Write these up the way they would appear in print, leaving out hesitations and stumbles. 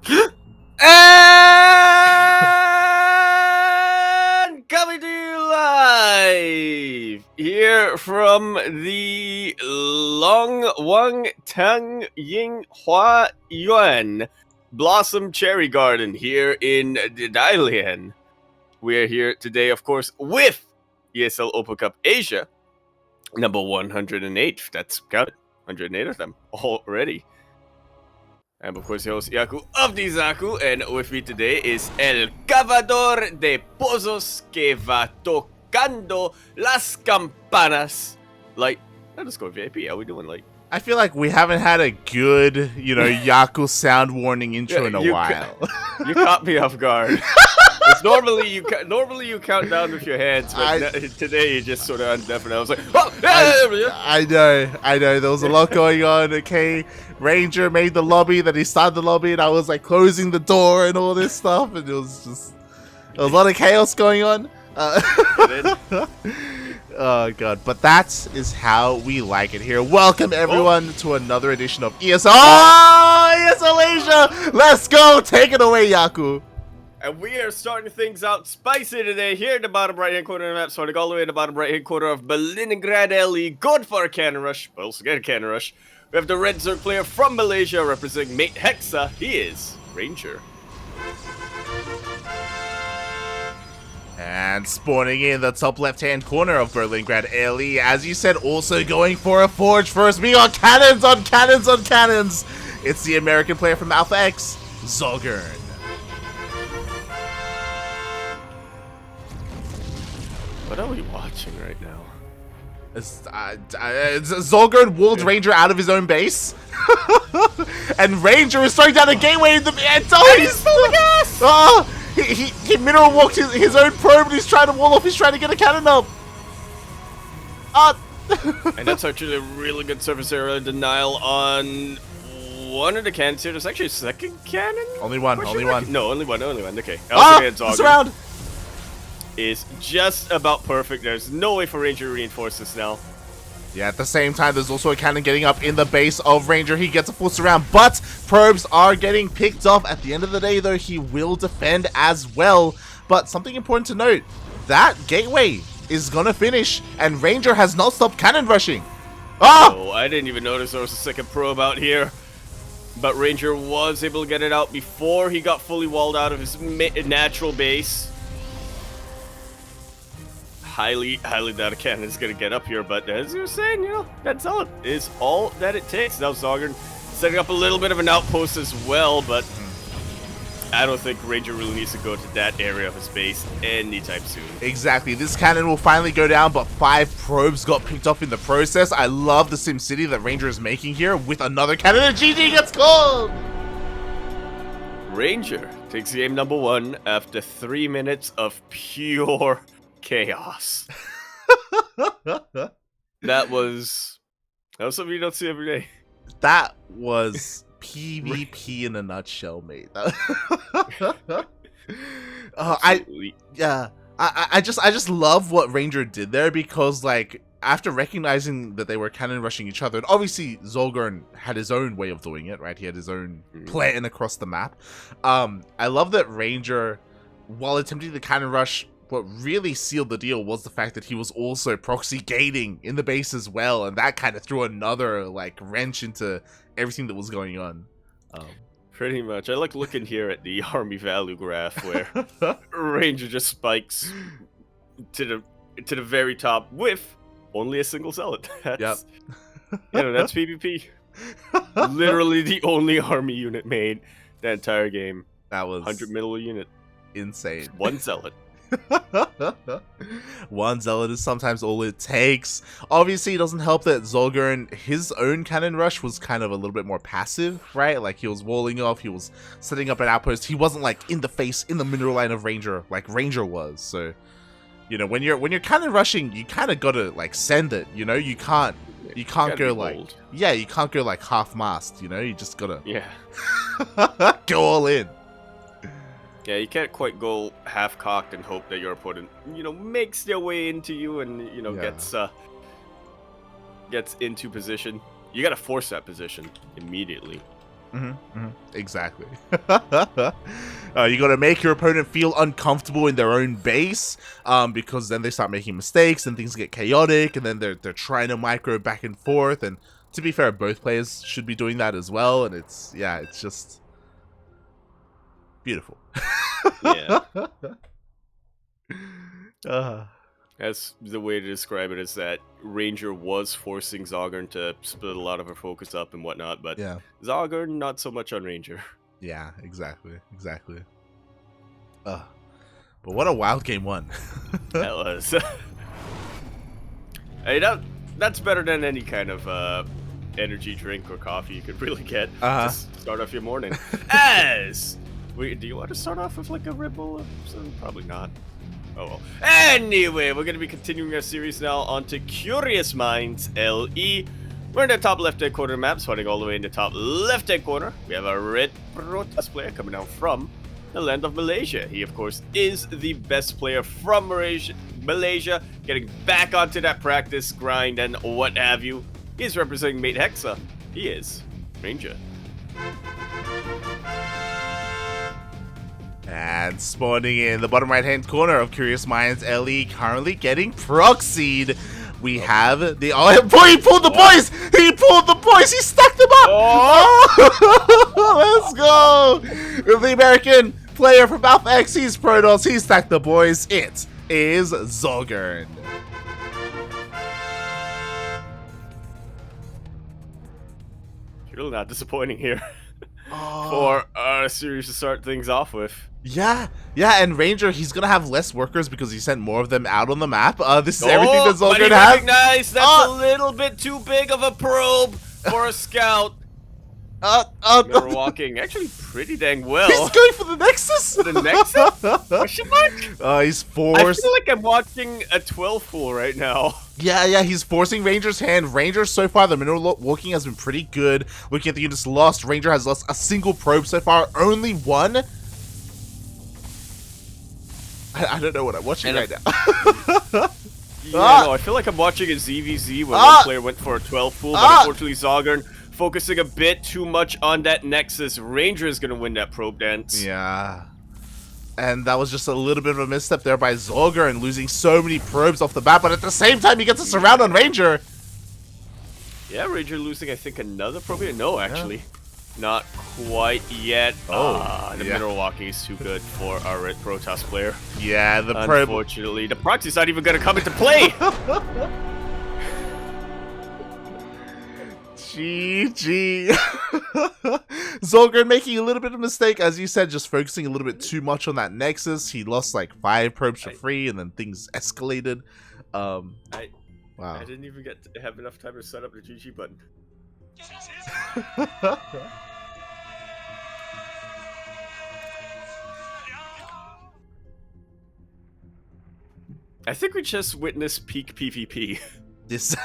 And coming to you live here from the Long Wang Tang Ying Hua Yuan Blossom Cherry Garden here in Dalian. We are here today, of course, with ESL Open Cup Asia, number 108. That's got it. 108 of them already. I'm of course your host Yaku of the Zaku, and with me today is El Cavador de Pozos que va tocando las campanas. Light underscore VIP, how we doing, Light? I feel like we haven't had a good, Yaku sound warning intro in a while. You caught me off guard. It's normally you count down with your hands, but today you just sort of undeafened. I was like, oh! I know. There was a lot going on. Okay, Ranger made the lobby, then he started the lobby, and I was like closing the door and all this stuff, and there was a lot of chaos going on. Oh god, but that is how we like it here. Welcome everyone to another edition of ESL. ESL Asia! Let's go! Take it away, Yaku. And we are starting things out spicy today here in the bottom right-hand corner of the map, starting all the way in the bottom right-hand corner of Berlingrad LE. Good for a cannon rush, but also get a cannon rush. We have the red Zerg player from Malaysia representing Mate Hexa. He is Ranger. And spawning in the top left-hand corner of Berlingrad LE, as you said, also going for a forge first. We got cannons on cannons on cannons. It's the American player from Alpha X, ZAWGURN. What are we watching right now? ZAWGURN walled Ranger out of his own base. And Ranger is throwing down a gateway in the end. Oh, he's full gas! Oh, he mineral walked his own probe, and he's trying to wall off. He's trying to get a cannon up. And that's actually a really good surface area denial on one of the cannons here. There's actually a second cannon? Only one. No, only one. Okay. It's around. Is just about perfect. There's no way for Ranger to reinforce this now. Yeah, at the same time, there's also a cannon getting up in the base of Ranger. He gets a full surround, but probes are getting picked off. At the end of the day, though, he will defend as well. But something important to note, that gateway is gonna finish, and Ranger has not stopped cannon rushing. Oh, I didn't even notice there was a second probe out here. But Ranger was able to get it out before he got fully walled out of his natural base. Highly doubt a cannon is going to get up here, but as you were saying, that zealot is all that it takes. Now ZAWGURN setting up a little bit of an outpost as well, but I don't think Ranger really needs to go to that area of his base anytime soon. Exactly. This cannon will finally go down, but 5 probes got picked off in the process. I love the SimCity that Ranger is making here with another cannon, and GG gets called! Ranger takes game number 1 after 3 minutes of pure chaos. That was something you don't see every day. That was PvP in a nutshell, mate. I just love what Ranger did there, because like after recognizing that they were cannon rushing each other, and obviously ZAWGURN had his own way of doing it, right? He had his own plan across the map. I love that Ranger, while attempting the cannon rush, what really sealed the deal was the fact that he was also proxy gating in the base as well, and that kind of threw another like wrench into everything that was going on. Pretty much. I like looking here at the army value graph where Ranger just spikes to the very top with only a single zealot. That's that's PvP. Literally the only army unit made that entire game. That was 100 middle unit. Insane. Just one zealot. One zealot is sometimes all it takes. Obviously, it doesn't help that ZAWGURN, his own cannon rush was kind of a little bit more passive, right? Like, he was walling off, he was setting up an outpost. He wasn't like in the face, in the mineral line of Ranger, like Ranger was. So, when you're cannon rushing, you kind of gotta like send it. You can't go like bold. Yeah, you can't go like half-mast. You just gotta go all in. Yeah, you can't quite go half-cocked and hope that your opponent, makes their way into you and, gets into position. You gotta force that position immediately. Exactly. You got to make your opponent feel uncomfortable in their own base, because then they start making mistakes and things get chaotic, and then they're trying to micro back and forth. And to be fair, both players should be doing that as well. And it's just beautiful. Yeah. uh, That's the way to describe it, is that Ranger was forcing ZAWGURN to split a lot of her focus up and whatnot, but yeah. ZAWGURN not so much on Ranger. Yeah, exactly. But what a wild game one. That was. Hey, that's better than any kind of energy drink or coffee you could really get to start off your morning. Do you want to start off with like a Red Bull or something? Probably not. Oh well. Anyway, we're going to be continuing our series now onto Curious Minds LE. We're in the top left-hand corner map, starting all the way in the top left-hand corner. We have a red Protoss player coming down from the land of Malaysia. He, of course, is the best player from Malaysia, getting back onto that practice grind and what have you. He's representing Mate Hexa. He is Ranger. And spawning in the bottom right-hand corner of Curious Minds LE, currently getting proxied. We have the... Oh, boy, he pulled the boys! He pulled the boys! He stacked them up! Oh! Let's go! The American player from Alpha X's Protoss, he stacked the boys. It is ZAWGURN. Really not disappointing here for our series to start things off with. Yeah, and Ranger, he's gonna have less workers because he sent more of them out on the map. This is everything that ZAWGURN has. Nice. That's a little bit too big of a probe for a scout. They're walking actually pretty dang well. He's going for the Nexus. The Nexus? Question mark? He's forced. I feel like I'm watching a 12 pool right now. Yeah, he's forcing Ranger's hand. Ranger, so far, the mineral walking has been pretty good. Looking at the units lost, Ranger has lost a single probe so far, only one. I don't know what I'm watching right now. No, I feel like I'm watching a ZVZ where one player went for a 12 pool, but unfortunately ZAWGURN focusing a bit too much on that Nexus. Ranger is going to win that probe dance. Yeah. And that was just a little bit of a misstep there by ZAWGURN, losing so many probes off the bat, but at the same time he gets a surround on Ranger. Yeah, Ranger losing, I think, another probe. No, actually. Not quite yet. The mineral walking is too good for our red Protoss player. Yeah, the probe. Unfortunately, the proxy's not even going to come into play. GG. ZAWGURN making a little bit of a mistake, as you said, just focusing a little bit too much on that Nexus. He lost like 5 probes for free, and then things escalated. Wow. I didn't even have enough time to set up the GG button. I think we just witnessed peak PvP. This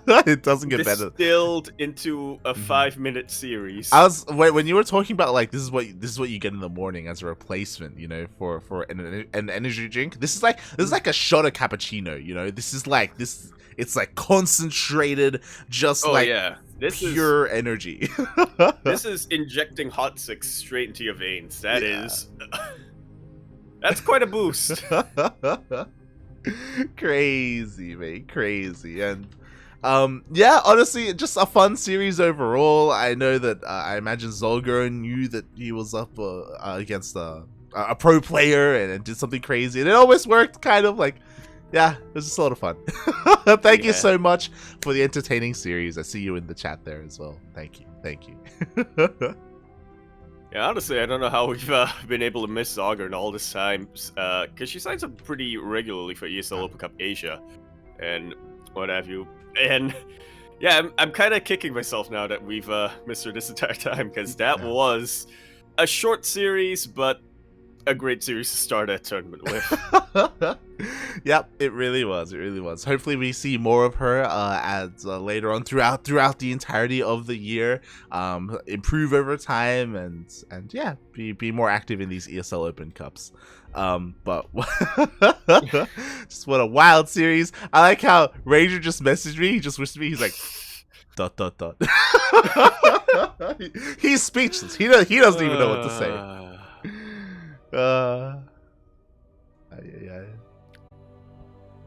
it doesn't get better. Distilled into a 5-minute series. When you were talking about like this is what you get in the morning as a replacement, you know, for an energy drink. This is like a shot of cappuccino, you know. It's like concentrated, just this pure energy. This is injecting hot six straight into your veins. That's quite a boost. Crazy, mate, crazy. And honestly, just a fun series overall. I know that I imagine ZAWGURN knew that he was up against a pro player and did something crazy, and it almost worked, kind of like. Yeah, it was just a lot of fun. Thank you so much for the entertaining series. I see you in the chat there as well. Thank you. Yeah, honestly, I don't know how we've been able to miss ZAWGURN all this time, because she signs up pretty regularly for ESL Open Cup Asia, and what have you. And yeah, I'm kind of kicking myself now that we've missed her this entire time, because that was a short series, but a great series to start a tournament with. Yep, it really was. Hopefully we see more of her as later on throughout the entirety of the year, improve over time, and yeah, be more active in these ESL Open Cups. But just what a wild series. I like how Ranger just messaged me. He just wished me. He's like, Dot dot dot. He's speechless. He doesn't even know what to say. Yeah.